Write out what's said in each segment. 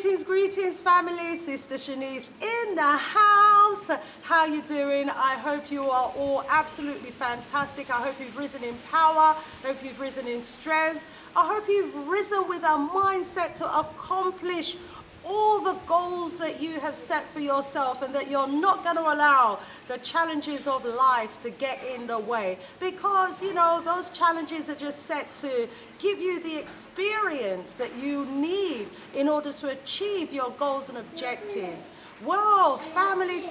Greetings, family. Sister Shanice in the house. How you doing? I hope you are all absolutely fantastic. I hope you've risen in power. I hope you've risen in strength. I hope you've risen with a mindset to accomplish all the goals that you have set for yourself, and that you're not going to allow the challenges of life to get in the way, because you know those challenges are just set to give you the experience that you need in order to achieve your goals and objectives. Well, family,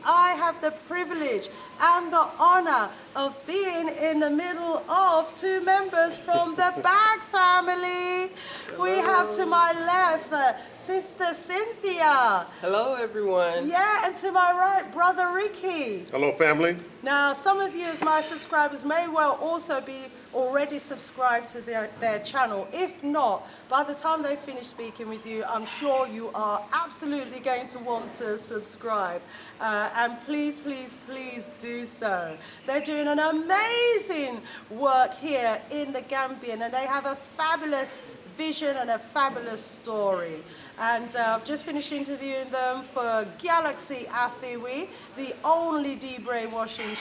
I have the privilege and the honor of being in the middle of two members from the Bag family. Hello. We have to my left Sister Cynthia. Hello, everyone. Yeah, and to my right, Brother Ricky. Hello, family. Now, some of you as my subscribers may well also be already subscribed to their channel. If not, by the time they finish speaking with you, I'm sure you are absolutely going to want to subscribe. And please, please, please do so. They're doing an amazing work here in the Gambian, and they have a fabulous vision and a fabulous story. And I've just finished interviewing them for Galaxy Afiwi, the only de-brainwashing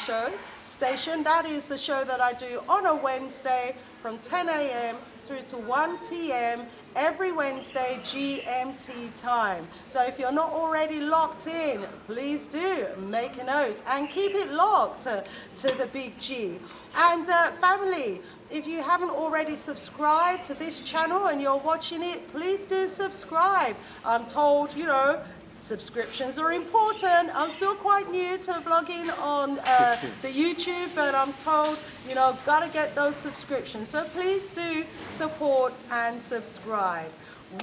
station. That is the show that I do on a Wednesday from 10 a.m. through to 1 p.m. every Wednesday GMT time. So if you're not already locked in, please do make a note and keep it locked to the big G. And family, if you haven't already subscribed to this channel and you're watching it, please do subscribe. I'm told, you know, subscriptions are important. I'm still quite new to vlogging on the YouTube, but I'm told, you know, gotta get those subscriptions. So please do support and subscribe.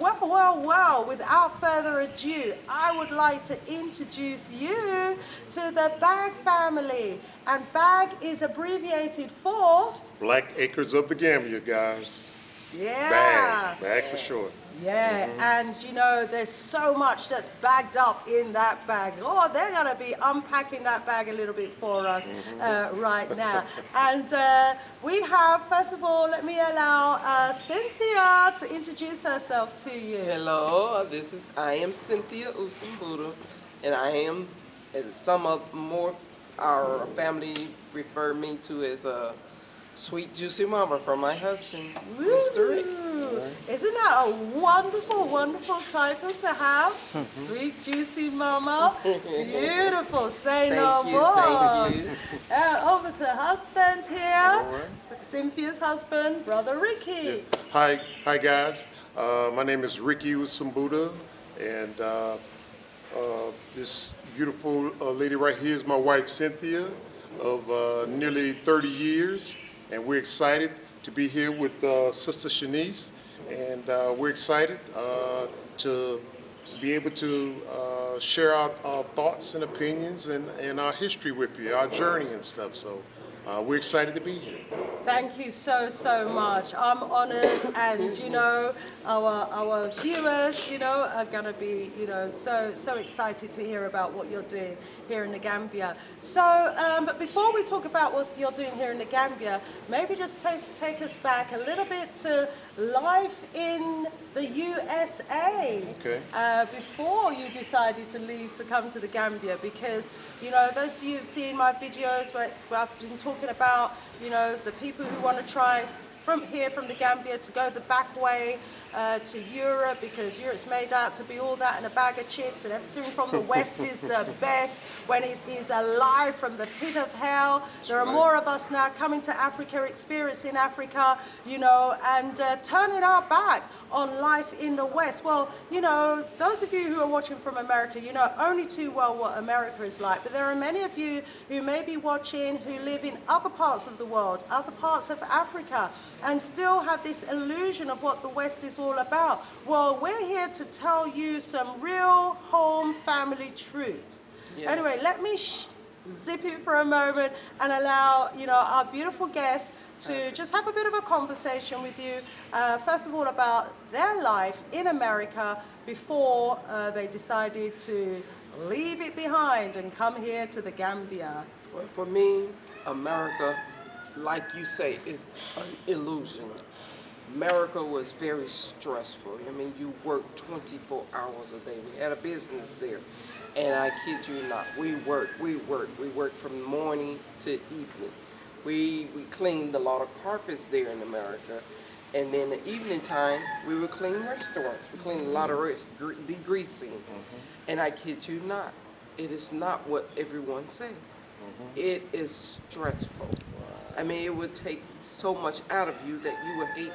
Well, without further ado, I would like to introduce you to the Bag family. And Bag is abbreviated for Black Acres of the Gambia, guys. Yeah. Bag for short. Yeah, and you know, there's so much that's bagged up in that bag. Oh, they're going to be unpacking that bag a little bit for us right now. And we have, first of all, let me allow Cynthia to introduce herself to you. Hello, I am Cynthia Usumburu, and I am, as some of our family refer me to as a sweet juicy mama from my husband, Mr. Rick. Isn't that a wonderful, wonderful title to have? Sweet juicy mama. Beautiful. Say no more. Thank you. Over to husband here. Cynthia's husband, Brother Ricky. Yeah. Hi guys. My name is Ricky Usambuda, and this beautiful lady right here is my wife Cynthia of nearly 30 years, and we're excited to be here with Sister Shanice, and we're excited to be able to share our thoughts and opinions and our history with you, our journey and stuff. So we're excited to be here. Thank you so much. I'm honored, and you know, our viewers, you know, are gonna be, you know, so excited to hear about what you're doing here in the Gambia. So, but before we talk about what you're doing here in the Gambia, maybe just take us back a little bit to life in the USA. Okay. Before you decided to leave to come to the Gambia, because you know, those of you who've seen my videos where I've been talking about, you know, the people who want to try from the Gambia to go the back way to Europe, because Europe's made out to be all that in a bag of chips, and everything from the West is the best when it is alive from the pit of hell. There are more of us now coming to Africa, experiencing Africa, you know, and turning our back on life in the West. Well, you know, those of you who are watching from America, you know only too well what America is like, but there are many of you who may be watching who live in other parts of the world, other parts of Africa, and still have this illusion of what the West is all about. Well, we're here to tell you some real home family truths. Yes. Anyway, let me zip it for a moment and allow, you know, our beautiful guests to just have a bit of a conversation with you, first of all about their life in America before they decided to leave it behind and come here to the Gambia. Well, for me, America, like you say, is an illusion. America was very stressful. I mean, you worked 24 hours a day. We had a business there. And I kid you not, we worked from morning to evening. We cleaned a lot of carpets there in America. And then the evening time, we would clean restaurants. We cleaned a lot of degreasing. And I kid you not, it is not what everyone says. It is stressful. I mean, it would take so much out of you that you would hate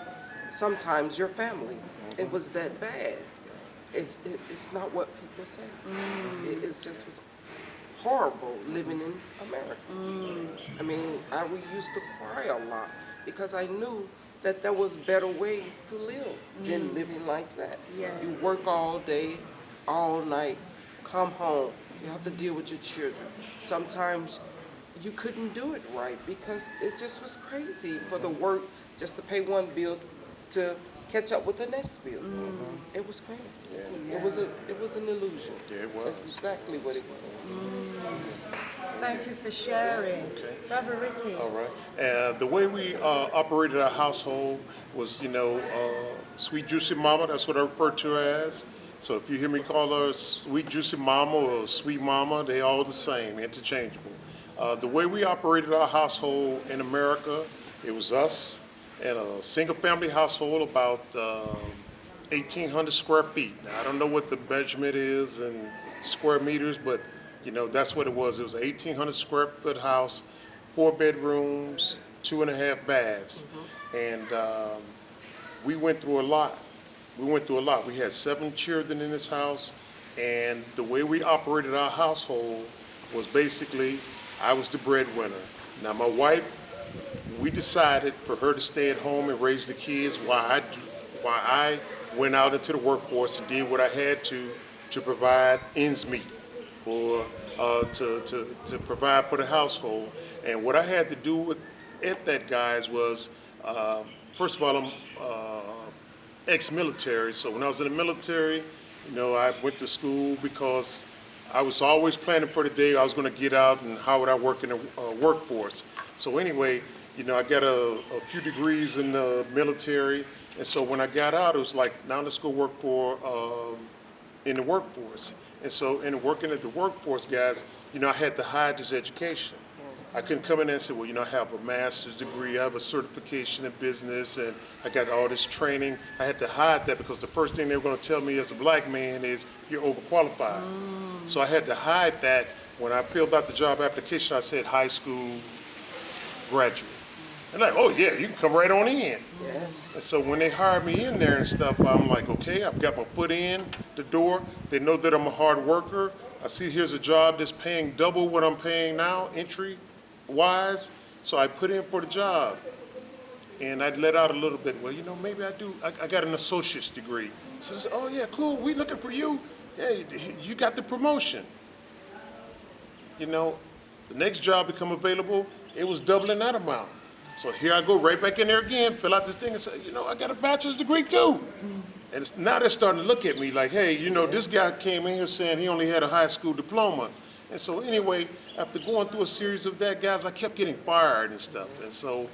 sometimes your family. It was that bad. It's not what people say. It just was horrible living in America. I mean, we used to cry a lot because I knew that there was better ways to live than living like that. Yeah. You work all day, all night, come home, you have to deal with your children. Sometimes you couldn't do it right because it just was crazy for the work just to pay one bill to catch up with the next bill. It was crazy. Yeah. It was an illusion. Yeah, it was. That's exactly what it was. Thank you for sharing. Okay. Brother Ricky. All right. The way we operated our household was, sweet juicy mama. That's what I refer to her as. So if you hear me call her sweet juicy mama or sweet mama, they all the same, interchangeable. The way we operated our household in America, it was us and a single family household about 1,800 square feet. Now I don't know what the measurement is in square meters, but that's what it was. It was an 1,800 square foot house, 4 bedrooms, 2.5 baths. And we went through a lot. We had 7 children in this house, and the way we operated our household was basically I was the breadwinner. Now my wife, we decided for her to stay at home and raise the kids while I went out into the workforce and did what I had to provide ends meet, or to provide for the household. And what I had to do with that, guys, was first of all, I'm ex-military. So when I was in the military, I went to school because I was always planning for the day I was going to get out and how would I work in the workforce. So anyway, I got a few degrees in the military, and so when I got out, it was like, now let's go work in the workforce. And so in working at the workforce, guys, I had to hide this education. I couldn't come in there and say, well, I have a master's degree, I have a certification in business, and I got all this training. I had to hide that because the first thing they were going to tell me as a black man is you're overqualified. So I had to hide that. When I filled out the job application, I said high school graduate. And like, oh yeah, you can come right on in. Yes. And so when they hired me in there and stuff, I'm like, okay, I've got my foot in the door. They know that I'm a hard worker. I see here's a job that's paying double what I'm paying now, entry-wise. So I put in for the job. And I'd let out a little bit, well, maybe I do. I got an associate's degree. So I said, oh yeah, cool, we looking for you. Hey, you got the promotion. The next job become available, it was doubling that amount. So here I go right back in there again, fill out this thing and say, I got a bachelor's degree too. And now they're starting to look at me like, hey, this guy came in here saying he only had a high school diploma. And so anyway, after going through a series of that, guys, I kept getting fired and stuff. And so,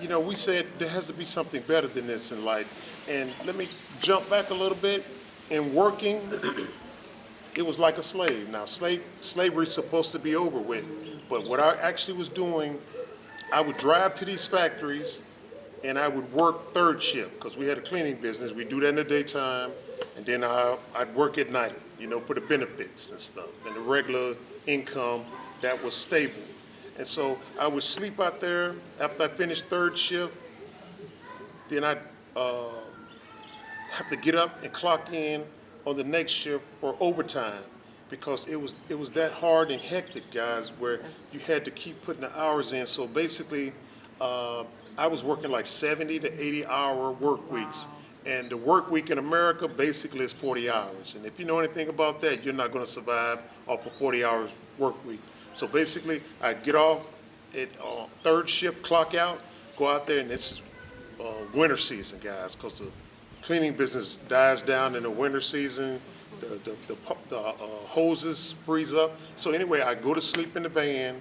we said there has to be something better than this in life. And let me jump back a little bit. In working, it was like a slave. Now, slavery is supposed to be over with. But what I actually was doing, I would drive to these factories and I would work third shift because we had a cleaning business. We do that in the daytime, and then I'd work at night, for the benefits and stuff and the regular income that was stable. And so I would sleep out there after I finished third shift. Then I'd have to get up and clock in on the next shift for overtime because it was that hard and hectic, guys, where you had to keep putting the hours in. So basically, I was working like 70 to 80-hour work weeks. And the work week in America basically is 40 hours. And if you know anything about that, you're not going to survive off of 40 hours work weeks. So basically, I get off at third shift, clock out, go out there, and this is winter season, guys, because the cleaning business dies down in the winter season. The hoses freeze up. So anyway, I go to sleep in the van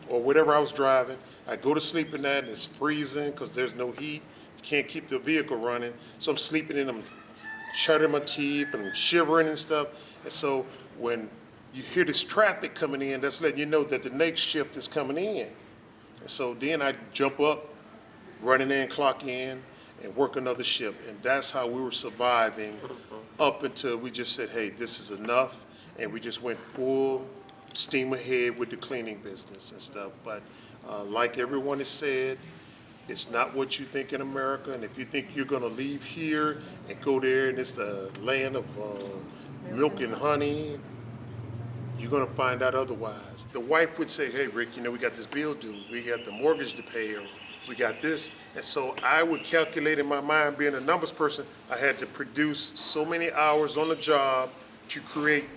or whatever I was driving. I go to sleep in that, and it's freezing because there's no heat. You can't keep the vehicle running. So I'm sleeping in them, shutting my teeth and shivering and stuff. And so when you hear this traffic coming in, that's letting you know that the next shift is coming in. And so then I jump up, running in, clock in, and work another shift. And that's how we were surviving up until we just said, hey, this is enough. And we just went full steam ahead with the cleaning business and stuff. But like everyone has said, it's not what you think in America. And if you think you're going to leave here and go there and it's the land of milk and honey, you're going to find out otherwise. The wife would say, hey, Rick, we got this bill due. We got the mortgage to pay, or we got this. And so I would calculate in my mind, being a numbers person, I had to produce so many hours on the job to create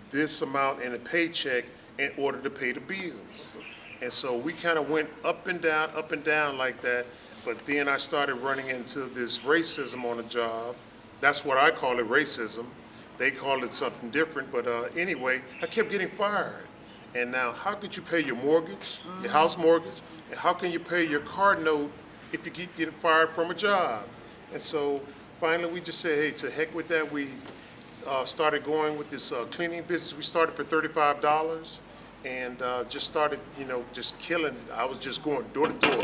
this amount in a paycheck in order to pay the bills. And so we kind of went up and down like that. But then I started running into this racism on the job. That's what I call it, racism. They call it something different, but anyway, I kept getting fired. And now, how could you pay your mortgage, your house mortgage, and how can you pay your car note if you keep getting fired from a job? And so finally, we just said, hey, to heck with that. We started going with this cleaning business. We started for $35 and just started, just killing it. I was just going door to door.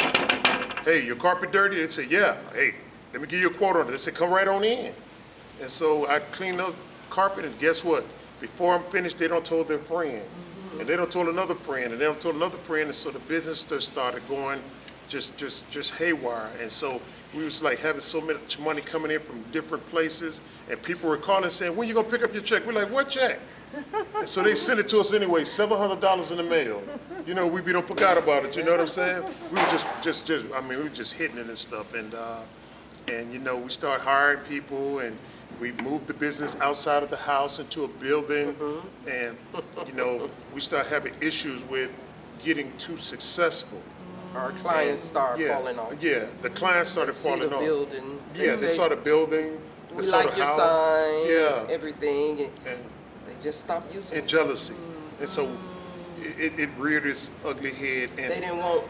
Hey, your carpet dirty? They said, yeah. Hey, let me give you a quote on it. They said, come right on in. And so I cleaned up carpet, and guess what? Before I'm finished, they don't told their friend, and they don't told another friend, and they don't told another friend, and so the business just started going just haywire. And so we was like having so much money coming in from different places, and people were calling saying, when you gonna pick up your check? We're like, what check? And so they sent it to us anyway, $700 in the mail. We don't forgot about it, you know what I'm saying? We were we were just hitting it and stuff, and we started hiring people, and we moved the business outside of the house into a building, and we started having issues with getting too successful. Our clients started falling off. Yeah, the clients started falling off. Building. They saw the building. We like your sign, everything, and and they just stopped using it. and jealousy, and so it reared its ugly head. And They didn't want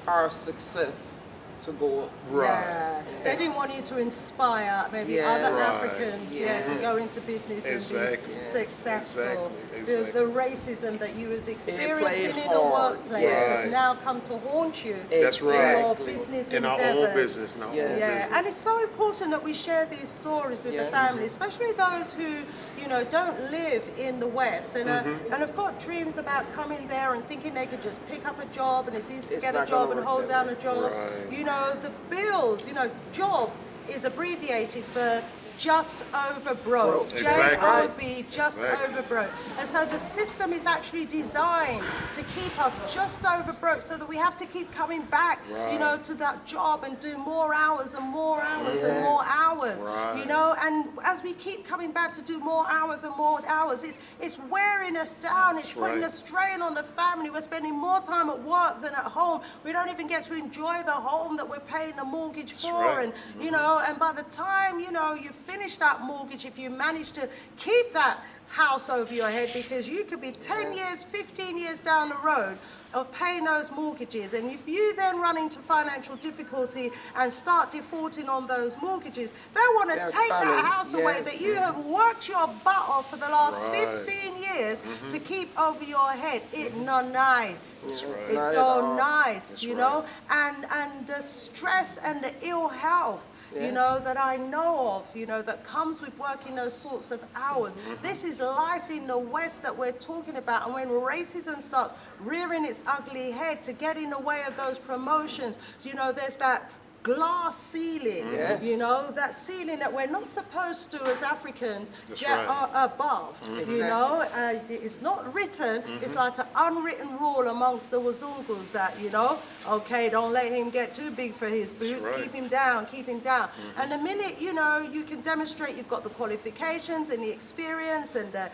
our success to go up. right. Yeah. They didn't want you to inspire maybe Yeah. other Right. Africans to go into business Exactly. and be successful. Exactly. The racism that you was experiencing played in the hard. workplace Yes. has now come to haunt you That's in right. your Exactly. business In our endeavors. own business, in our own Yeah. Yeah, business. and it's so important that we share these stories with the Yeah. family, especially those who, don't live in the West and have got dreams about coming there and thinking they could just pick up a job and it's easy to It's get a not job gonna and work hold that down way. a job. Right. The bills, job is abbreviated for just over broke. Exactly. JOB, just Exactly. over broke. And so the system is actually designed to keep us just over broke so that we have to keep coming back, Right. to that job and do more hours and more hours and more hours. Right. And as we keep coming back to do more hours and more hours, it's wearing us down. It's putting right. a strain on the family. We're spending more time at work than at home. We don't even get to enjoy the home that we're paying the mortgage for. right. And and by the time you finish that mortgage, if you manage to keep that house over your head, because you could be 10 years, 15 years down the road of paying those mortgages, and if you then run into financial difficulty and start defaulting on those mortgages, they want to They're take that coming. house away Yes. that you have worked your butt off for the last Right. 15 years to keep over your head. It not nice. That's right. It Not at don't all. nice, That's you right. know, and the stress and the ill health, Yes. that I know of, that comes with working those sorts of hours. This is life in the West that we're talking about. And when racism starts rearing its ugly head to get in the way of those promotions, there's that glass ceiling, Yes. that ceiling that we're not supposed to, as Africans, That's get right. above, it's not written, it's like an unwritten rule amongst the Wazungus that, okay, don't let him get too big for his boots, right. keep him down. And the minute, you can demonstrate you've got the qualifications and the experience and the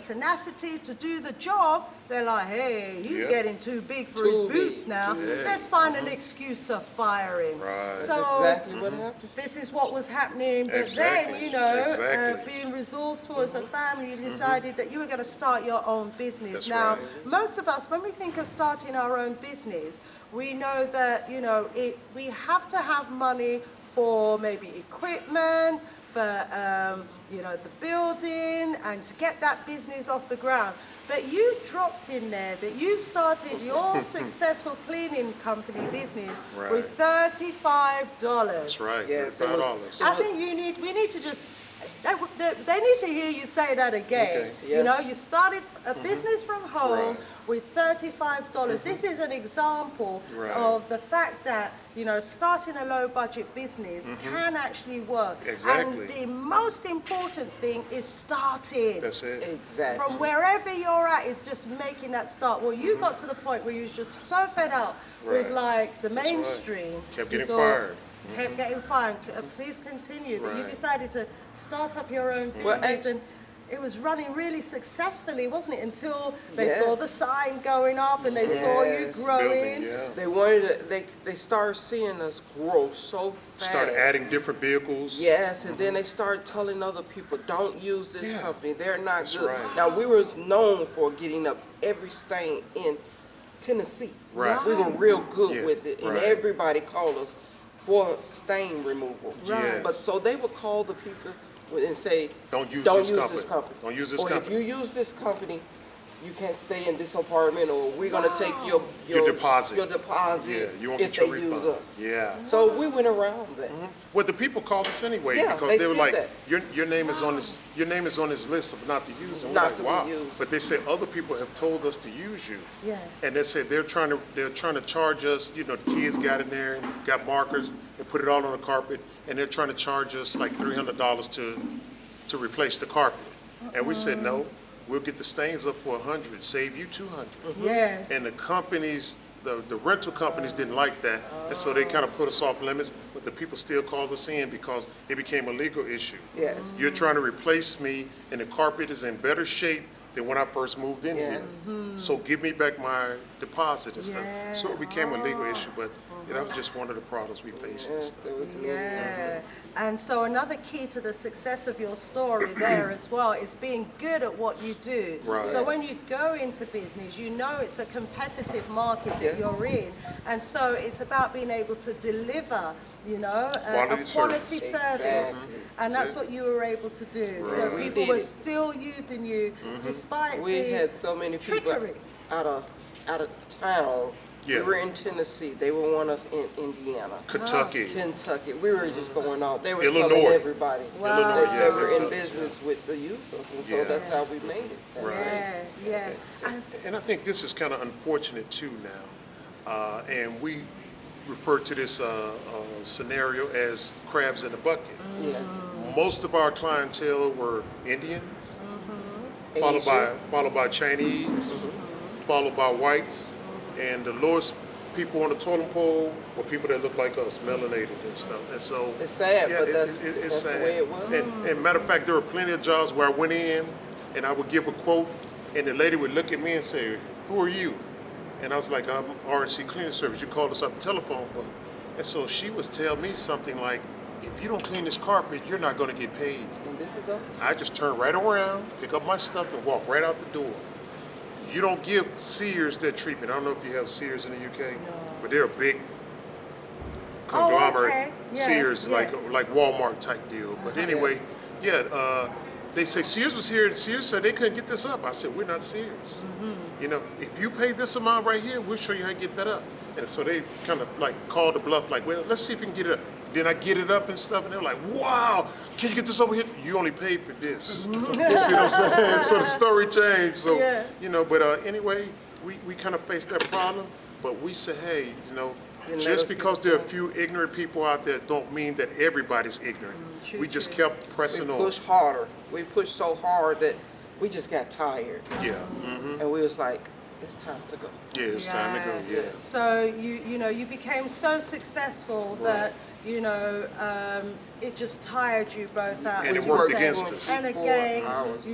tenacity to do the job, they're like, hey, he's Yep. getting too big for his Too boots big. now. Too big. Let's find an excuse to fire him. Right. So exactly what happened. this is what was happening. But Exactly, then, you know, exactly. being resourceful as a family, you decided that you were going to start your own business. That's Now, right. most of us, when we think of starting our own business, we know that, you know, we have to have money for maybe equipment, for you know, the building, and to get that business off the ground. But you dropped in there that you started your successful cleaning company business Right. with $35. That's right, Yes, it $35. I think we need to just, they need to hear you say that again. Okay. You Yes. know, you started a business from home Right. with $35. This is an example Right. of the fact that, you know, starting a low budget business can actually work. Exactly. And the most important thing is starting. That's it. Exactly. From wherever you're at is just making that start. Well, you got to the point where you was just so fed up with Right. like the That's right. mainstream. Kept You getting thought- fired. Kept getting fired. Please continue. That you Right. decided to start up your own Well, business, and it was running really successfully, wasn't it? Until they Yes. saw the sign going up and they saw you Yes. growing. Building, yeah. They wanted to, they started seeing us grow so fast. Started adding different vehicles. Yes, and then they started telling other people, don't use this Yeah. company. They're not That's good. right. Now, we were known for getting up every stain in Tennessee. Right. We were real good Yeah, with it, and right. everybody called us for stain removal. Right. But so they would call the people and say, Don't use don't this use company. this company. Don't use this or company. if you use this company, you can't stay in this apartment, or we're gonna take your deposit. Your deposit Yeah, you won't if get your they use refund. us. Yeah. So we went around that. Well, the people called us anyway Yeah, because they they were feel like, that. your name is on this list of not to use. And we're Not like, to be wow. used. But they said other people have told us to use you. Yeah. And they said they're trying to charge us. You know, the kids got in there and got markers and put it all on the carpet, and they're trying to charge us like $300 to replace the carpet. And we said no. We'll get the stains up for 100, save you 200. Yes. And the companies, the rental companies didn't like that, and so they kind of put us off limits, but the people still called us in because it became a legal issue. Yes. You're trying to replace me, and the carpet is in better shape than when I first moved in here. So give me back my deposit and stuff. So it became a legal issue, but that was just one of the problems we faced and Yes, stuff. there was many. Yeah. And so another key to the success of your story there as well is being good at what you do. Right. So when you go into business, you know it's a competitive market that Yes. you're in. And so it's about being able to deliver, you know, Quality a quality service. service. Exactly. And that's what you were able to do. So Right. We people did were it. still using you despite We the had so many people trickery. out of town. Yeah. We were in Tennessee. They would want us in Indiana, Kentucky. Kentucky. We were just going out. They were Illinois. telling everybody. Wow. Illinois, They yeah. were in Kentucky. business with the users, and so Yeah. that's how we made it. Right. Yeah, yeah. And And I think this is kind of unfortunate too now, and we refer to this scenario as crabs in the bucket. Yes. Most of our clientele were Indians, followed by Chinese, followed by whites, and the lowest people on the totem pole were people that look like us, melanated and stuff. And so It's sad, yeah, but that's it's the sad. way it was. And matter of fact, there were plenty of jobs where I went in and I would give a quote, and the lady would look at me and say, "Who are you?" And I was like, "I'm RNC Cleaning Service. You called us up the telephone book." And so she was telling me something like, "If you don't clean this carpet, you're not going to get paid." And this is us. I just turn right around, pick up my stuff, and walk right out the door. You don't give Sears that treatment. I don't know if you have Sears in the UK, but they're a big conglomerate. okay. Yes, Sears, yes. like Walmart type deal. But anyway, they say Sears was here, and Sears said they couldn't get this up. I said, we're not Sears. You know, if you pay this amount right here, we'll show you how to get that up. And so they kind of like called the bluff, like, well, let's see if we can get it up. Then I get it up and stuff, and they're like, wow, can you get this over here? You only paid for this. You see what I'm saying? So the story changed. So, Yeah. you know, but anyway, we kind of faced that problem, but we said, hey, you know, let just us because get there are a it few ignorant people out there don't mean that everybody's ignorant. True, We just true. kept pressing We on. pushed harder. We pushed so hard that we just got tired. Yeah. And we was like, it's time to go. Yeah, it's time to go. Yeah. So you became so successful that it just tired you both out. And as it you worked said. against us. And 4 again, hours.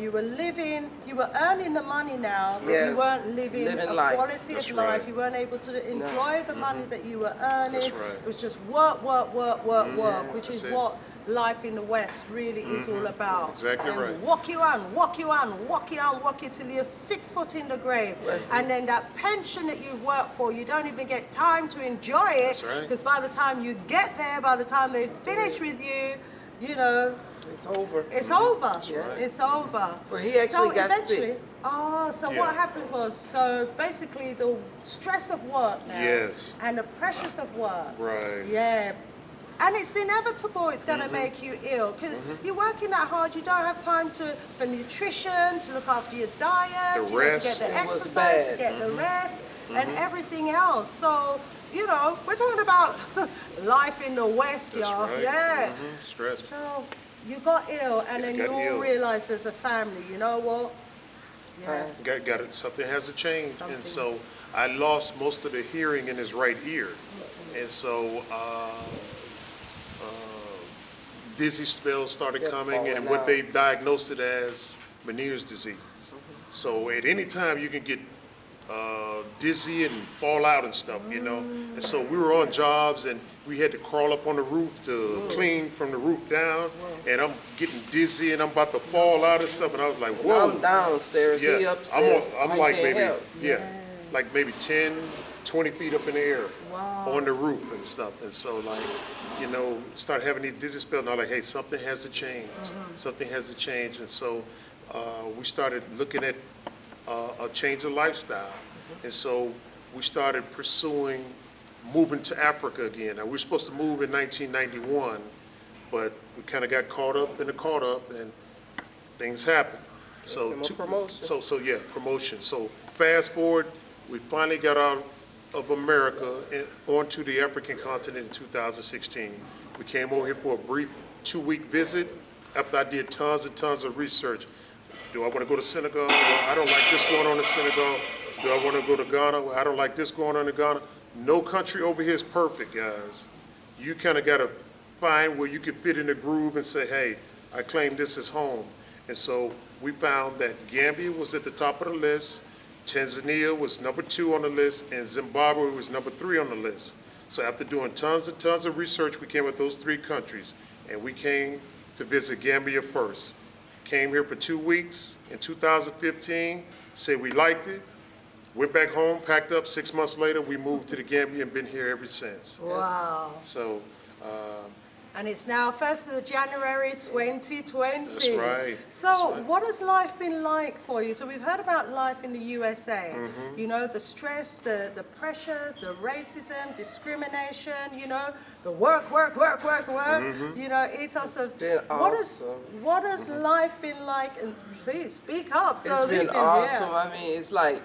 you were living, you were earning the money now, but you Yes. weren't living Living a life. quality That's of life. right. You weren't able to enjoy the money that you were earning. That's right. It was just work, which That's is it. what life in the West really is all about. Exactly and right. walk you till you're 6 foot in the grave. And then that pension that you've worked for, you don't even get time to enjoy it. That's right. Because by the time you get there, by the time they finish with you, you know, It's over. it's over. right. It's over. Well, he actually so got eventually, sick. so Yeah. what happened was, so basically the stress of work now Yes. and the pressures of work. Right. Yeah. And it's inevitable it's going to make you ill because you're working that hard. You don't have time for nutrition, to look after your diet, The to rest. get the It was exercise, to bad. get the rest, and everything else. So, we're talking about life in the West, That's y'all. right. Yeah. Stressful. So you got ill, and Yeah, then got you all ill. realized as a family, you know what? Yeah. Got it. Something has to change. Something. And so I lost most of the hearing in his right ear. And so dizzy spells started Just coming, and falling what out. they diagnosed it as Meniere's disease. So at any time you can get dizzy and fall out and stuff, And so we were on jobs and we had to crawl up on the roof to clean from the roof down, and I'm getting dizzy and I'm about to fall out and stuff, and I was like, whoa. I'm downstairs, he Yeah, upstairs. I'm I like can't maybe, help. like maybe 10, 20 feet up in the air Wow. on the roof and stuff. And so start having these dizzy spells, and I'm like, hey, something has to change. Something has to change. And so we started looking at a change of lifestyle. And so we started pursuing moving to Africa again. Now, we were supposed to move in 1991, but we kind of got caught up and things happened. So, More promotion. so promotion. So fast forward, we finally got out of America and onto the African continent in 2016. We came over here for a brief 2-week visit after I did tons and tons of research. Do I want to go to Senegal? Well, I don't like this going on in Senegal. Do I want to go to Ghana? Well, I don't like this going on in Ghana. No country over here is perfect, guys. You kind of got to find where you can fit in the groove and say, hey, I claim this as home. And so we found that Gambia was at the top of the list, Tanzania was number 2 on the list, and Zimbabwe was number 3 on the list. So after doing tons and tons of research, we came with those 3 countries, and we came to visit Gambia first. Came here for 2 weeks in 2015, said we liked it, went back home, packed up. 6 months later, we moved to the Gambia and been here ever since. Wow. So, And it's now 1st of January 2020. That's right. So That's right. what has life been like for you? So we've heard about life in the USA. The stress, the pressures, the racism, discrimination, the work, ethos of Been what has life been like? And please speak up so It's we been can awesome. hear. I mean, it's like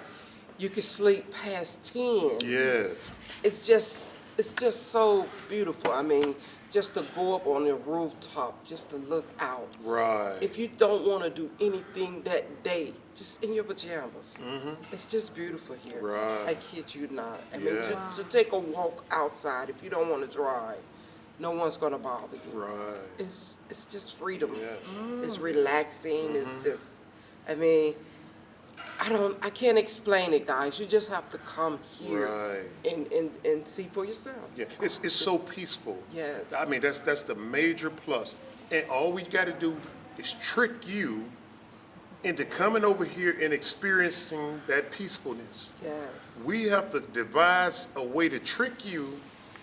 you can sleep past 10. yes. It's just so beautiful. I mean, just to go up on the rooftop, just to look out. Right. If you don't want to do anything that day, just in your pajamas. It's just beautiful here. Right. I kid you not. I mean, Yeah. to take a walk outside, if you don't want to drive, no one's gonna bother you. Right. It's just freedom. Yes. It's relaxing. It's just, I mean, I can't explain it, guys. You just have to come here Right. and see for yourself. Yeah, it's so peaceful. Yes. I mean, that's the major plus. And all we got to do is trick you into coming over here and experiencing that peacefulness. Yes. We have to devise a way to trick you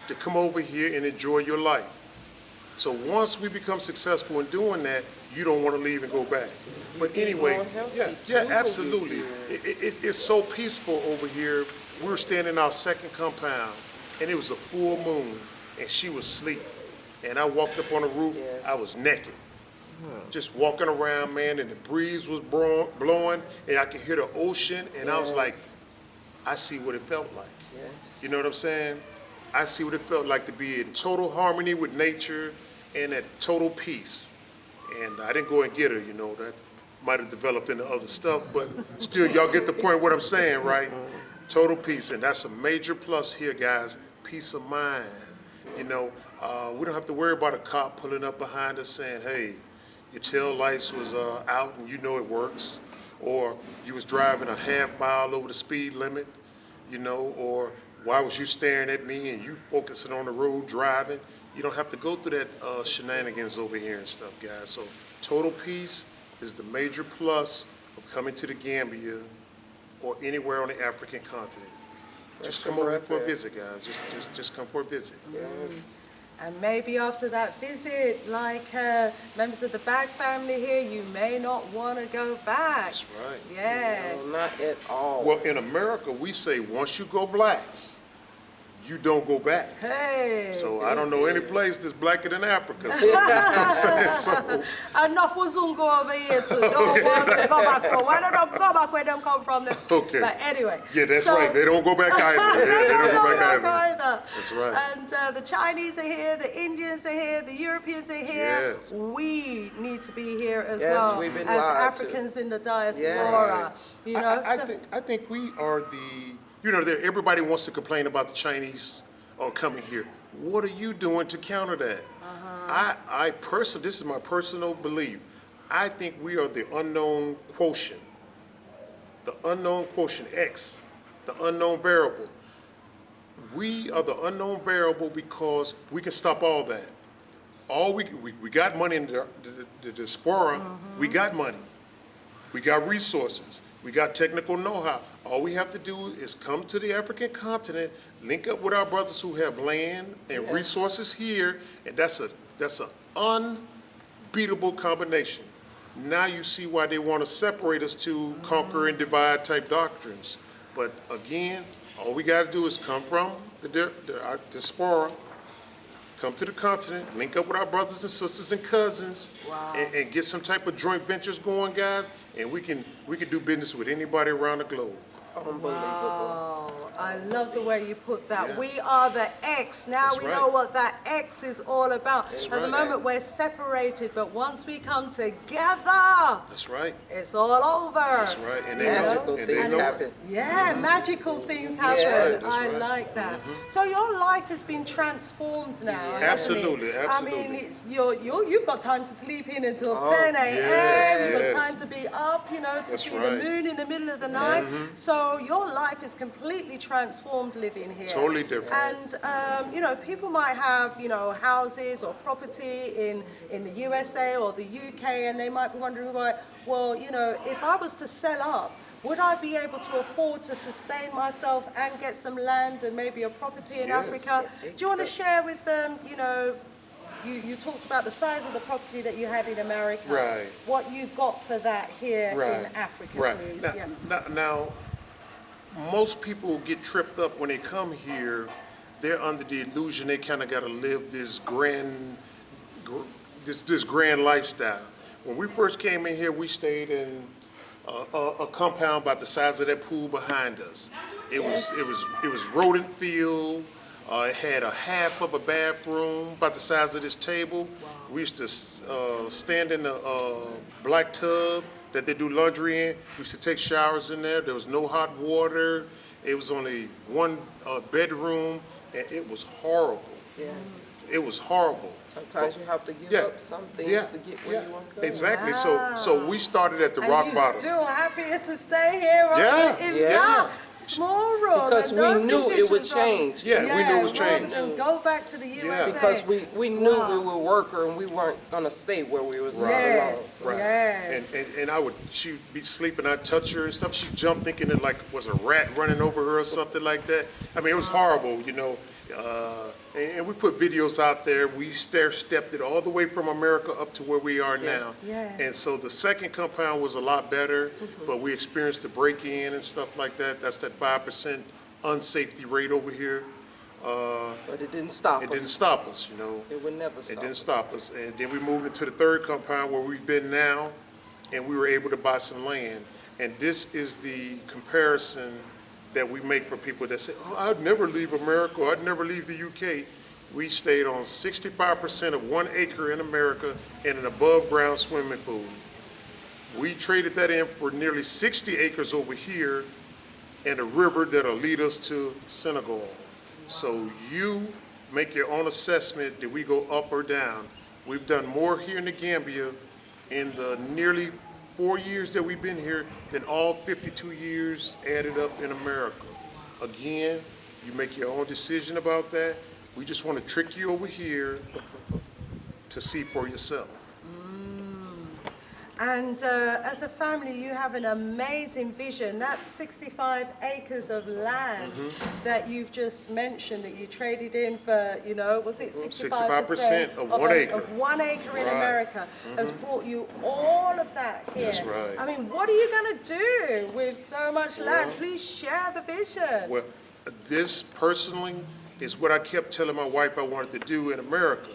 to come over here and enjoy your life. So once we become successful in doing that, you don't want to leave and go back. But anyway, more healthy yeah, too, absolutely. if It's so peaceful over here. We were standing in our second compound, and it was a full moon, and she was asleep. And I walked up on the roof. Yeah. I was naked, just walking around, man, and the breeze was blowing, and I could hear the ocean, and I was Yes. like, I see what it felt like. Yes. You know what I'm saying? I see what it felt like to be in total harmony with nature and at total peace. And I didn't go and get her, that might have developed into other stuff, but still, y'all get the point of what I'm saying, right? Total peace, and that's a major plus here, guys. Peace of mind. You know, we don't have to worry about a cop pulling up behind us saying, "Hey, your tail lights was out and you know it works," or you was driving a half mile over the speed limit, you know, or why was you staring at me and you focusing on the road driving? You don't have to go through that shenanigans over here and stuff, guys. So total peace is the major plus of coming to the Gambia or anywhere on the African continent. Just come over for a visit, guys. Just come for a visit. Yes. And maybe after that visit, like members of the Bag family here, you may not want to go back. That's right. Yeah. No, not at all. Well, in America, we say once you go black, you don't go back. Hey. So I don't know any place that's blacker than Africa. So, you know what I'm saying? So, Enough Wazungu over here too. Don't want to go back. Why don't they go back where them come from? Okay. But anyway. yeah, that's right. They don't go back either. Yeah, they don't go back either. That's right. And the Chinese are here, the Indians are here, the Europeans are here. Yes. We need to be here as Yes, well we've been as lied to. Africans in the diaspora. You know. I think we are the, you know, everybody wants to complain about the Chinese coming here. What are you doing to counter that? I personally, this is my personal belief, I think we are the unknown quotient. The unknown quotient, X, the unknown variable. We are the unknown variable because we can stop all that. We got money in the diaspora, we got money. We got resources. We got technical know-how. All we have to do is come to the African continent, link up with our brothers who have land and resources here, and that's an unbeatable combination. Now you see why they want to separate us to conquer and divide type doctrines. But again, all we got to do is come from our diaspora, come to the continent, link up with our brothers and sisters and cousins, and get some type of joint ventures going, guys, and we can do business with anybody around the globe. Unbelievable. Wow, I love the way you put that. Yeah. We are the X. Now That's we right. know what that X is all about. That's At the right. moment we're separated, but once we come together, That's right. it's all over. That's right. And they Magical know. And they things know. happen. Yeah, magical things happen. Yeah. That's I right. like that. So your life has been transformed now. hasn't it? Absolutely, absolutely. I mean, you've got time to sleep in until Oh, 10 a.m. yes, You've yes. got time to be up, you know, to That's see right. the moon in the middle of the night. So your life is completely transformed living here. Totally different. And you know, people might have, you know, houses or property in the USA or the UK, and they might be wondering, well, you know, if I was to sell up, would I be able to afford to sustain myself and get some land and maybe a property in Yes. Africa? Do you want to share with them, you know, you talked about the size of the property that you had in America. Right. What you got for that here in Africa, Right. please. Now, most people get tripped up when they come here. They're under the illusion they kind of got to live this grand lifestyle. When we first came in here, we stayed in a compound about the size of that pool behind us. It was rodent filled. It had a half of a bathroom about the size of this table. We used to stand in the black tub that they do laundry in. We used to take showers in there. There was no hot water. It was only one bedroom, and it was horrible. Yes. It was horrible. Sometimes you have to give up some things to get where you want to go. Exactly. Wow. So we started at the And rock you're bottom. still happy to stay here in Yeah. that small room. Because and we those knew it would conditions change. Yeah, we knew it was rather changing. than go back to the USA. Because we knew Wow. we were worker and we weren't gonna stay where we was Yes. alone. Yes. And she'd be sleeping, I'd touch her and stuff. She'd jump thinking it like was a rat running over her or something like that. I mean, it was horrible, you know. And we put videos out there. We stair-stepped it all the way from America up to where we are now. Yes. And so the second compound was a lot better, but we experienced the break-in and stuff like that. That's that 5% unsafety rate over here. But it didn't stop It us. didn't stop us, you know. It would never It stop didn't us. stop us. And then we moved into the third compound where we've been now, and we were able to buy some land. And this is the comparison that we make for people that say, oh, I'd never leave America, or I'd never leave the UK. We stayed on 65% of 1 acre in America and an above-ground swimming pool. We traded that in for nearly 60 acres over here and a river that'll lead us to Senegal. So you make your own assessment. Did we go up or down? We've done more here in the Gambia in the nearly 4 years that we've been here than all 52 years added up in America. Again, you make your own decision about that. We just want to trick you over here to see for yourself. And as a family, you have an amazing vision. That's 65 acres of land that you've just mentioned that you traded in for, you know, was it 65% of 1 acre. Of 1 acre in Right. America has brought you all of that here. That's right. I mean, what are you going to do with so much land? Well- Please share the vision. Well, this personally is what I kept telling my wife I wanted to do in America.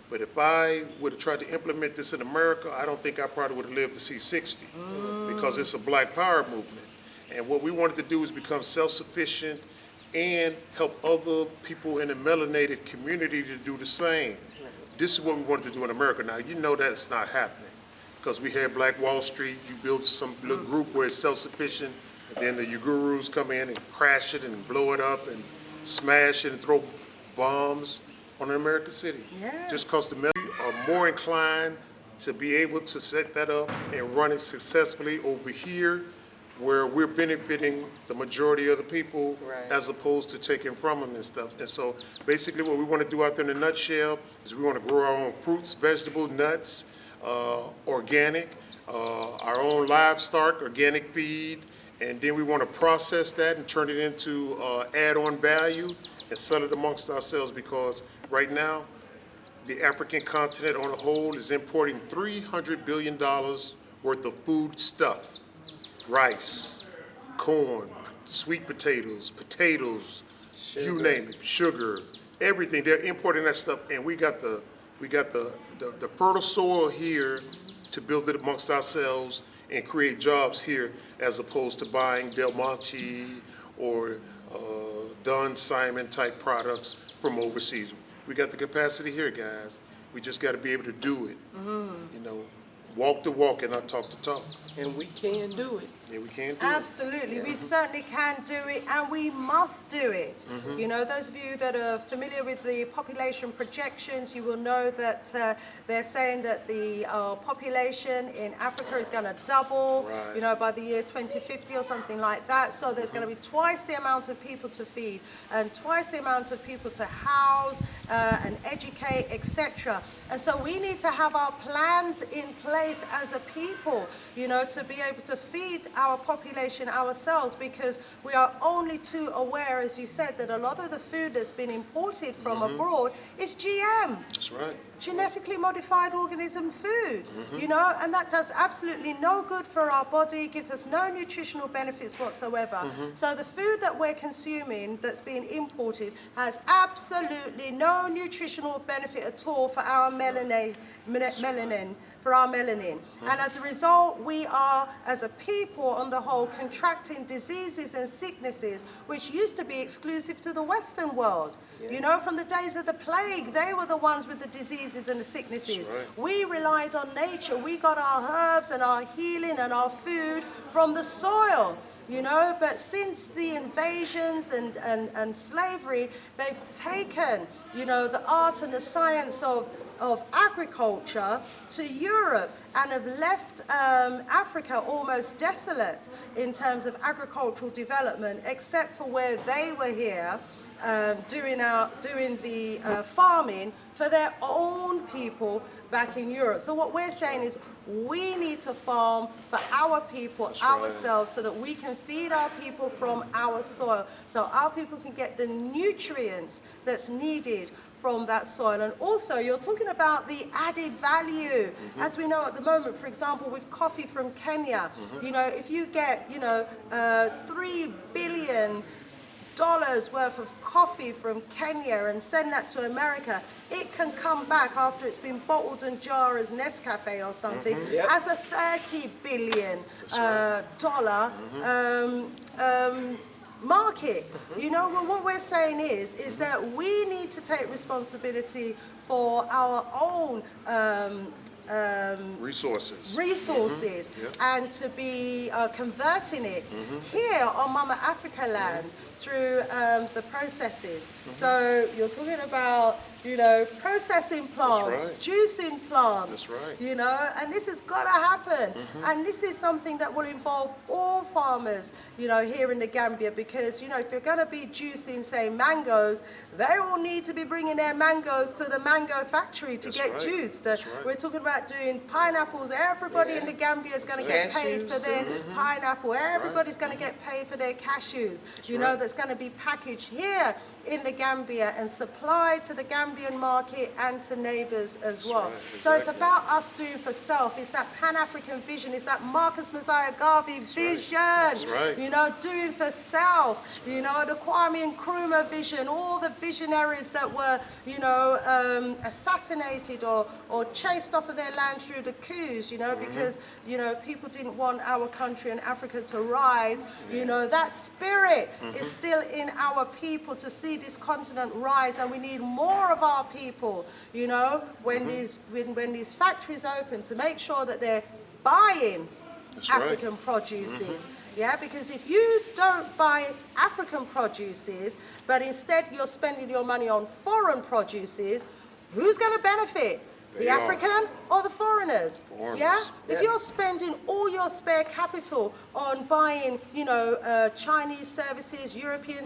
But if I would have tried to implement this in America, I don't think I probably would have lived to see 60 because it's a black power movement. And what we wanted to do is become self-sufficient and help other people in the melanated community to do the same. This is what we wanted to do in America. Now, you know that it's not happening because we had Black Wall Street. You build some little group where it's self-sufficient, and then the gurus come in and crash it and blow it up and smash it and throw bombs on an American city. Yeah. Just because the military are more inclined to be able to set that up and run it successfully over here where we're benefiting the majority of the people Right. as opposed to taking from them and stuff. And so basically what we want to do out there in a nutshell is we want to grow our own fruits, vegetables, nuts, organic, our own livestock, organic feed, and then we want to process that and turn it into add-on value and sell it amongst ourselves because right now, the African continent on the whole is importing $300 billion worth of food stuff. Rice, corn, sweet potatoes, you name it, sugar, everything. They're importing that stuff, and we got the fertile soil here to build it amongst ourselves and create jobs here as opposed to buying Del Monte or Don Simon type products from overseas. We got the capacity here, guys. We just got to be able to do it. You know, walk the walk and not talk the talk. And we can do it. Yeah, we can do Absolutely, we certainly can do it, and we must do it. You know, those of you that are familiar with the population projections, you will know that they're saying that the population in Africa is going to double, Right. you know, by the year 2050 or something like that. So there's going to be twice the amount of people to feed and twice the amount of people to house and educate, etc. And so we need to have our plans in place as a people, you know, to be able to feed our population ourselves, because we are only too aware, as you said, that a lot of the food that's been imported from abroad is GM. That's right. Genetically modified organism food, you know, and that does absolutely no good for our body, gives us no nutritional benefits whatsoever. So the food that we're consuming that's being imported has absolutely no nutritional benefit at all for our melanin. And as a result, we are, as a people on the whole, contracting diseases and sicknesses which used to be exclusive to the Western world. You know, from the days of the plague, they were the ones with the diseases and the sicknesses. Right. We relied on nature. We got our herbs and our healing and our food from the soil. You know, but since the invasions and slavery, they've taken, you know, the art and the science of agriculture to Europe and have left Africa almost desolate in terms of agricultural development, except for where they were here doing the farming for their own people back in Europe. So what we're saying is we need to farm for our people, ourselves, so that we can feed our people from our soil, so our people can get the nutrients that's needed from that soil. And also, you're talking about the added value. As we know at the moment, for example, with coffee from Kenya, you know, if you get, you know, $3 billion worth of coffee from Kenya and send that to America, it can come back after it's been bottled and jarred as Nescafe or something Yep. as a $30 billion dollar market. You know, well, what we're saying is that we need to take responsibility for our own resources. Yeah. and to be converting it here on Mama Africa land through the processes. So you're talking about, processing plants, right. juicing plants. That's right. And this has got to happen. And this is something that will involve all farmers, here in the Gambia, because, if you're going to be juicing, say, mangoes, they all need to be bringing their mangoes to the mango factory to That's get right. juiced. That's right. We're talking about doing pineapples. Everybody in the Gambia is going to get paid for their pineapple. Everybody's going to get paid for their cashews, right. that's going to be packaged here in the Gambia and supplied to the Gambian market and to neighbours as well. right, So it's exactly. about us doing for self. It's that Pan-African vision. It's that Marcus Messiah Garvey vision. That's right. Doing for self. The Kwame Nkrumah vision. All the visionaries that were, assassinated or chased off of their land through the coups. Because people didn't want our country and Africa to rise. That spirit is still in our people to see this continent rise, and we need more of our people, when these factories open, to make sure that they're buying That's right. African produces. Yeah, because if you don't buy African produces, but instead you're spending your money on foreign produces, who's going to benefit? They The are. African or the foreigners? Foreigners. Yeah? Yeah. If you're spending all your spare capital on buying, Chinese services, European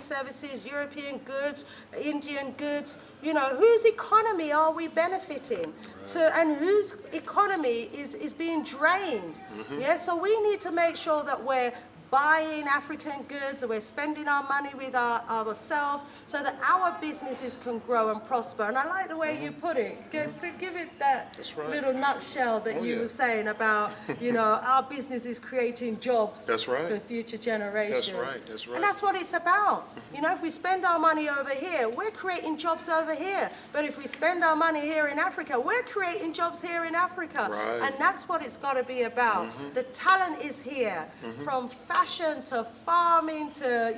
goods, Indian goods, whose economy are we benefiting? And whose economy is being drained? Yeah, so we need to make sure that we're buying African goods, and we're spending our money with ourselves so that our businesses can grow and prosper. And I like the way you put it, to give it that That's right. little nutshell that Oh, you yeah. were saying about, our business is creating jobs That's right. for future generations. That's right. That's right. And that's what it's about. If we spend our money over here, we're creating jobs over here. But if we spend our money here in Africa, we're creating jobs here in Africa. Right. And that's what it's got to be about. The talent is here, from fashion to farming to,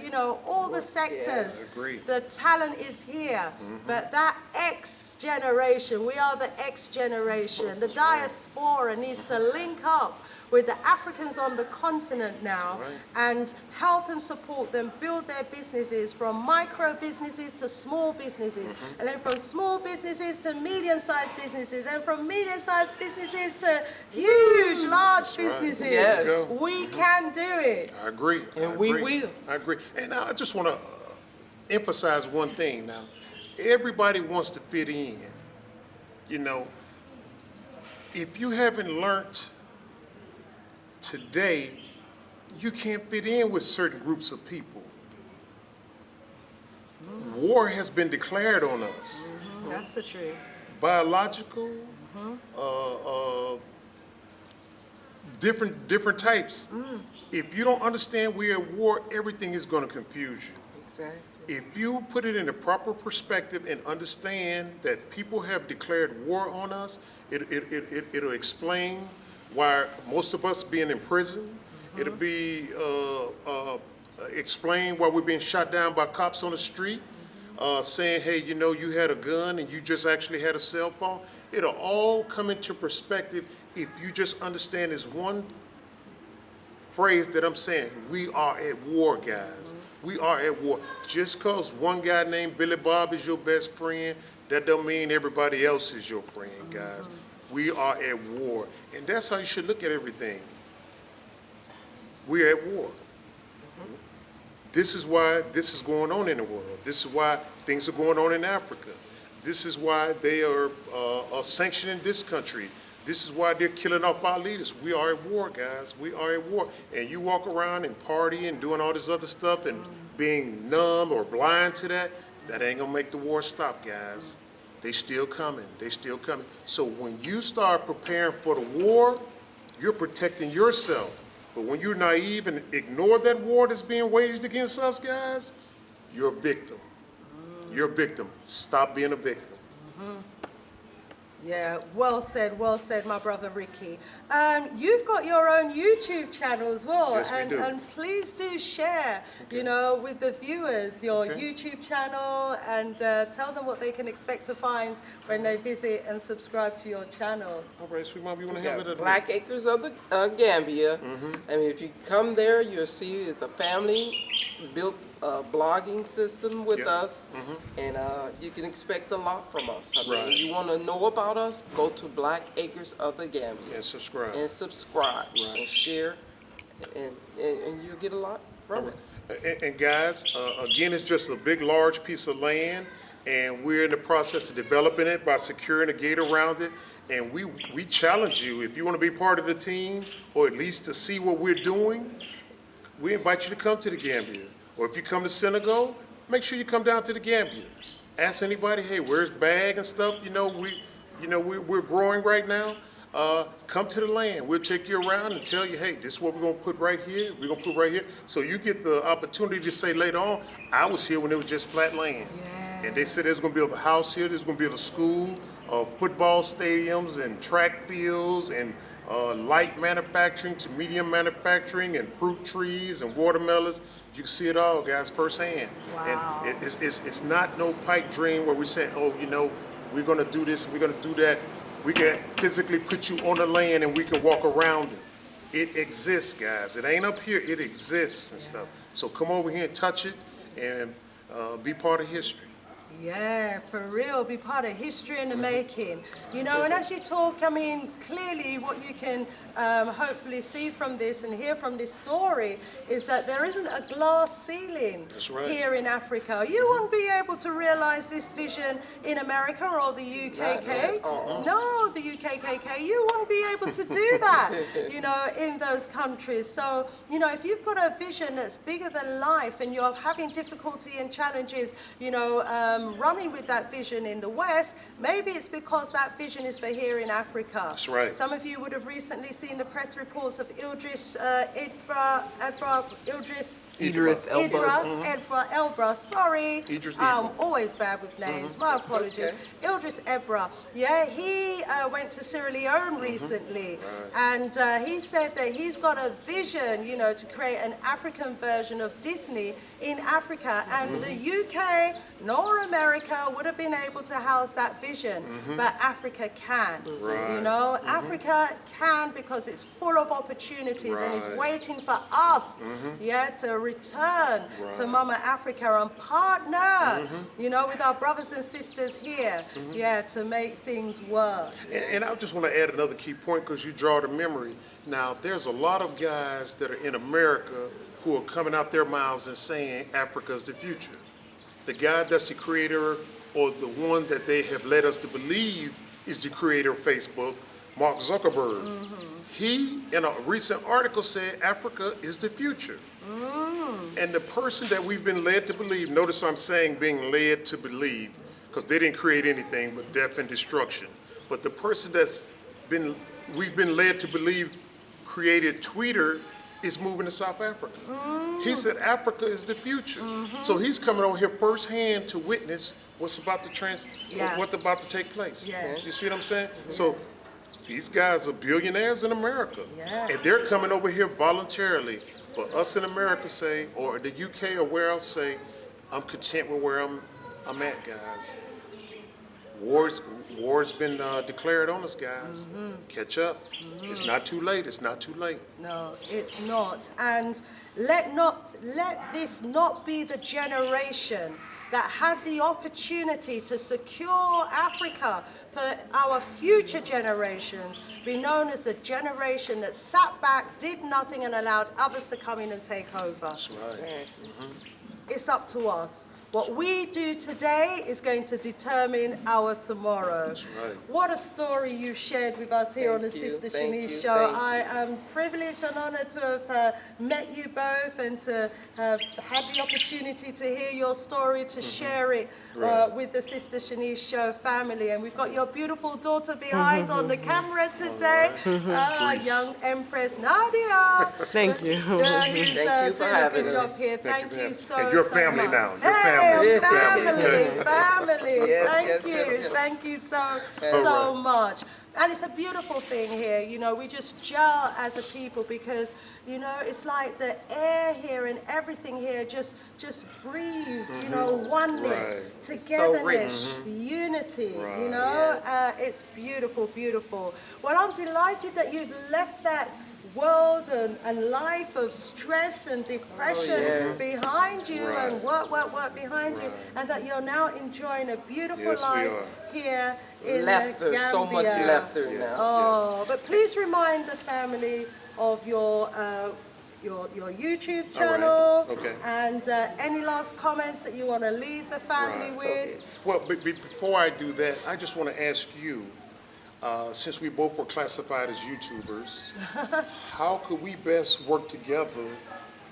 all the sectors. Agreed. The talent is here. But that X generation, we are the X generation. The diaspora needs to link up with the Africans on the continent now, Right. and help and support them build their businesses, from micro businesses to small businesses, and then from small businesses to medium-sized businesses, and from medium-sized businesses to huge, large right. businesses. Yes. There you go. We can do it. I agree. And I we agree. will. I agree. And I just want to emphasize one thing now. Everybody wants to fit in. If you haven't learned today, you can't fit in with certain groups of people. War has been declared on us. That's the truth. Biological, different types. If you don't understand we're at war, everything is going to confuse you. Exactly. If you put it in the proper perspective and understand that people have declared war on us, it'll explain why most of us being in prison. It'll be explain why we're being shot down by cops on the street, saying, hey, you had a gun and you just actually had a cell phone. It'll all come into perspective if you just understand this one phrase that I'm saying. We are at war, guys. We are at war. Just because one guy named Billy Bob is your best friend, that don't mean everybody else is your friend, guys. We are at war. And that's how you should look at everything. We're at war. This is why this is going on in the world. This is why things are going on in Africa. This is why they are sanctioning this country. This is why they're killing off our leaders. We are at war, guys. We are at war. And you walk around and party and doing all this other stuff and being numb or blind to that, that ain't gonna make the war stop, guys. They still coming. They still coming. So when you start preparing for the war, you're protecting yourself. But when you're naive and ignore that war that's being waged against us, guys, you're a victim. You're a victim. Stop being a victim. Yeah, well said, my brother Ricky. You've got your own YouTube channel as well, Yes, we do. and please do share, with the viewers your YouTube channel and tell them what they can expect to find when they visit and subscribe to your channel. All right, sweet mom, you want to We handle got that? Black Acres of the Gambia. I mean, if you come there, you'll see it's a family-built blogging system with Yeah. us, and you can expect a lot from us. I mean, Right. if you want to know about us, go to Black Acres of the Gambia And subscribe. and subscribe Right. and share, and you'll get a lot from us. And guys, again, it's just a big, large piece of land, and we're in the process of developing it by securing a gate around it. And we challenge you, if you want to be part of the team, or at least to see what we're doing, we invite you to come to the Gambia. Or if you come to Senegal, make sure you come down to the Gambia. Ask anybody, hey, where's Bag and stuff? We're growing right now. Come to the land. We'll take you around and tell you, hey, this is what we're gonna put right here. We're gonna put right here. So you get the opportunity to say later on, I was here when it was just flat land. Yeah. And they said there's gonna build a house here, there's gonna build a school, football stadiums and track fields and light manufacturing to medium manufacturing and fruit trees and watermelons. You can see it all, guys, firsthand. Wow. And it's not no pipe dream where we say, oh, we're gonna do this, we're gonna do that. We can physically put you on the land and we can walk around it. It exists, guys. It ain't up here, it exists and stuff. So come over here and touch it and be part of history. Yeah, for real, be part of history in the making. And as you talk, I mean, clearly what you can hopefully see from this and hear from this story is that there isn't a glass ceiling That's right. here in Africa. You won't be able to realize this vision in America or the UKK. No, the UKKK, you won't be able to do that, in those countries. So, if you've got a vision that's bigger than life and you're having difficulty and challenges, running with that vision in the West, maybe it's because that vision is for here in Africa. That's right. Some of you would have recently seen the press reports of Idris Elba, sorry. Idris I'm Elba. always bad with names, my apologies. Idris Elba, yeah, he went to Sierra Leone recently, and he said that he's got a vision, to create an African version of Disney in Africa, and the UK nor America would have been able to house that vision, but Africa can. Right. Africa can because it's full of opportunities and it's Right. waiting for us, to return to Mama Africa and partner, with our brothers and sisters here, to make things work. And I just want to add another key point because you draw the memory. Now, there's a lot of guys that are in America who are coming out their mouths and saying Africa's the future. The guy that's the creator or the one that they have led us to believe is the creator of Facebook, Mark Zuckerberg. He, in a recent article, said Africa is the future. And the person that we've been led to believe, notice I'm saying being led to believe, because they didn't create anything but death and destruction. But the person we've been led to believe created Twitter is moving to South Africa. He said Africa is the future. So he's coming over here firsthand to witness what's about to take place. Yeah. You see what I'm saying? So these guys are billionaires in America. Yeah. And they're coming over here voluntarily. But us in America say, or the UK or where else say, I'm content with where I'm at, guys. War's been declared on us, guys. Catch up. It's not too late. It's not too late. No, it's not. And let this not be the generation that had the opportunity to secure Africa for our future generations be known as the generation that sat back, did nothing, and allowed others to come in and take over. That's right. It's up to us. What we do today is going to determine our tomorrow. That's right. What a story you shared with us here on the Thank you, Sister thank Shanice you, Show. thank you. I am privileged and honored to have met you both and to have had the opportunity to hear your story, to share it Right. with the Sister Shanice Show family. And we've got your beautiful daughter behind on the camera today, young Empress Nadia. Thank you. Who's Thank you for doing a having good job us. here. Thank you so, And you're so family much. now. You're family family. Family. Yes, Thank yes, you. yes, yes. Thank you so All right. much. And it's a beautiful thing here. You know, we just gel as a people because, you know, it's like the air here and everything here just breathes, you know, oneness, Right. togetherness, unity, you Right. know. Yes. It's beautiful, beautiful. Well, I'm delighted that you've left that world and life of stress and depression yes. behind you Right. and work behind you, Right. and that you're now enjoying a beautiful Yes, we life are. here in Laughter, Gambia. so much laughter Yes. now. Oh, but please remind the family of your YouTube channel Okay. and any last comments that you want to leave the family Right. with. Well, before I do that, I just want to ask you, since we both were classified as YouTubers, how could we best work together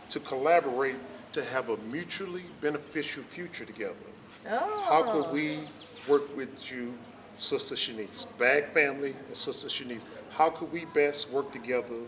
to collaborate to have a mutually beneficial future together? Oh. How could we work with you, Sister Shanice, Bag family and Sister Shanice? How could we best work together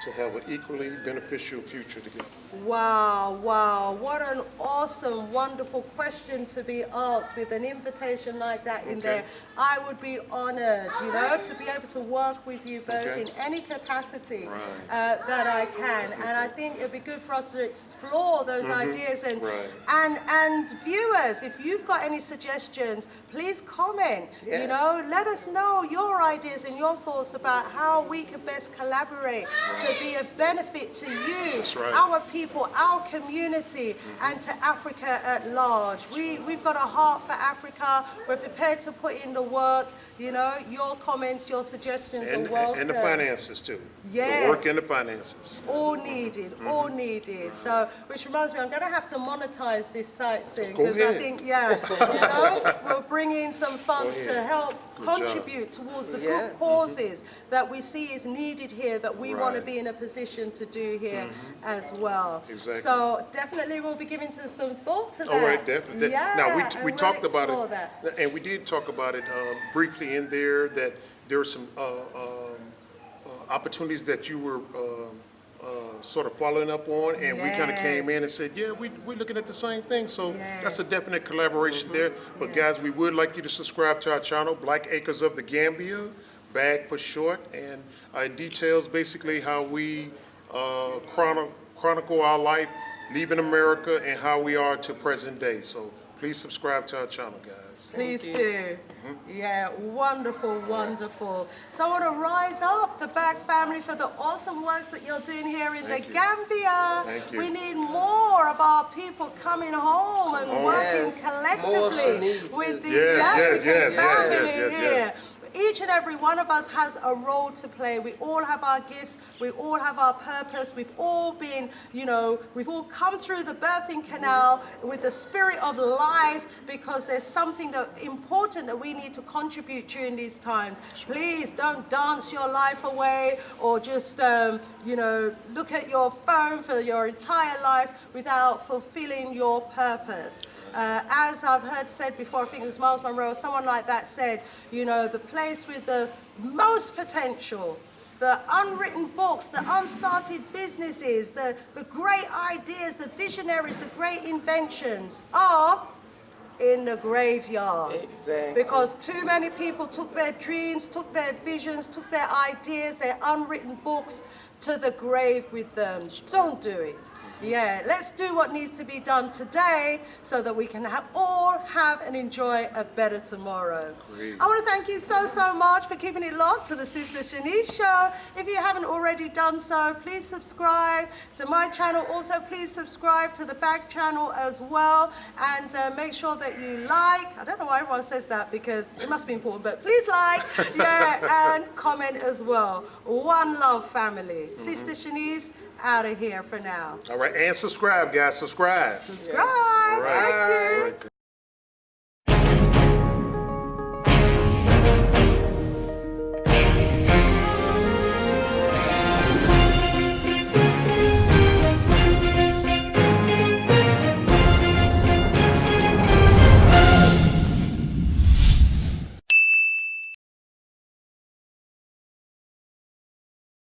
to have an equally beneficial future together? Wow, wow. What an awesome, wonderful question to be asked with an invitation like that in Okay. there. I would be honored, you know, to be able to work with you both Okay. in any capacity Right. that I can. And I think it'd be good for us to explore those ideas. And, Right. and viewers, if you've got any suggestions, please comment. You Yes. know, let us know your ideas and your thoughts about how we could best collaborate to be of benefit to you, That's right. our people, our community, and to Africa at large. We've got a heart for Africa. We're prepared to put in the work. You know, your comments, your suggestions are welcome. And the finances too. Yes. The work and the finances. All needed, all needed. So, which reminds me, I'm going to have to monetize this site soon Go because I ahead. think, you know, we'll bring in some funds Go to ahead. help Good job. contribute towards the Yeah. good causes that we see is needed here, that we want to Right. be in a position to do here as well. Exactly. So definitely we'll be giving some thought to that. All right, definitely. Yeah, Now, and we we'll talked about explore it, that. and we did talk about it briefly in there, that there were some opportunities that you were sort of following up on, and we kind of came in and said, yeah, we're looking at the same thing, so that's a Yes. definite collaboration there. But guys, we would like you to subscribe to our channel, Black Acres of the Gambia, BAG for short, and it details basically how we chronicle our life, leaving America, and how we are to present day. So please subscribe to our channel, guys. Please do. Yeah, wonderful, wonderful. So I want to rise up the Bag family for the awesome works that you're doing here in Thank the you. Gambia. Thank you. We need more of our people coming home and working Yes. collectively More with the Yes, African yes, family yes, yes, here. yes. Each and every one of us has a role to play. We all have our gifts. We all have our purpose. We've all been, you know, we've all come through the birthing canal with the spirit of life because there's something important that we need to contribute during these times. Please don't dance your life away or just, you know, look at your phone for your entire life without fulfilling your purpose. As I've heard said before, I think it was Miles Monroe or someone like that said, you know, the place with the most potential, the unwritten books, the unstarted businesses, the great ideas, the visionaries, the great inventions are in the graveyard. Exactly. Because too many people took their dreams, took their visions, took their ideas, their unwritten books to the grave with them. Don't do it. Yeah, let's do what needs to be done today so that we can all have and enjoy a better tomorrow. Great. I want to thank you so much for keeping it locked to the Sister Shanice Show. If you haven't already done so, please subscribe to my channel. Also, please subscribe to the Bag channel as well. And make sure that you like. I don't know why everyone says that because it must be important, but please like, and comment as well. One love, family. Sister Shanice, out of here for now. All right, and subscribe, guys. Subscribe. Subscribe. All right. Thank you. All right.